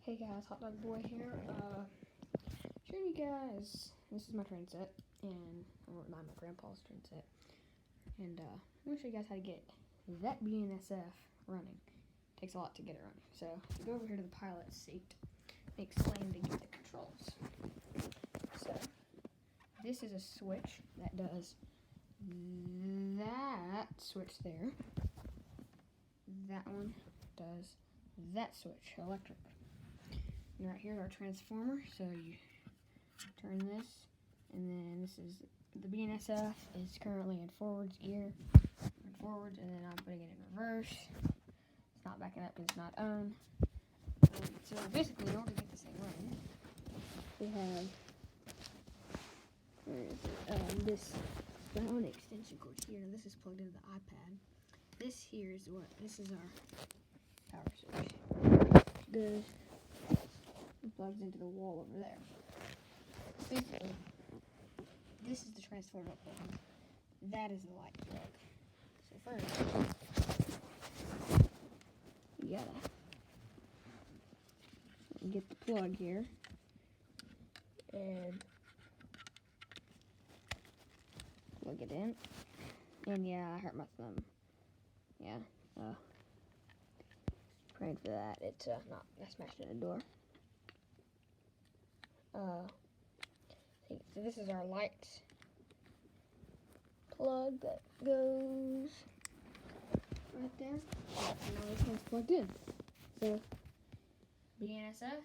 Hey guys, Hot Dog Boy here. Showing you guys, this is my train set, and or not my grandpa's train set, and I'm gonna show you guys how to get that BNSF running. It takes a lot to get it running. So you go over here to the pilot seat and explain to get the controls. So this is a switch that does that switch there. That one does that switch, electric. And right here is our transformer, so you turn this, and then this is the BNSF is currently in forwards gear, forwards, and then I'm putting it in reverse. It's not backing up because it's not on. So basically, in order to get this thing running, we have this phone extension cord here. Now this is plugged into the iPad. This is our power switch. Goes and plugs into the wall over there. Basically, this is the transformer plug. That is the light plug. So first, you gotta get the plug here and plug it in. And yeah, I hurt my thumb. Yeah, praying for that. It's not. I smashed in a door. So this is our light plug that goes right there. And now this one's plugged in. So BNSF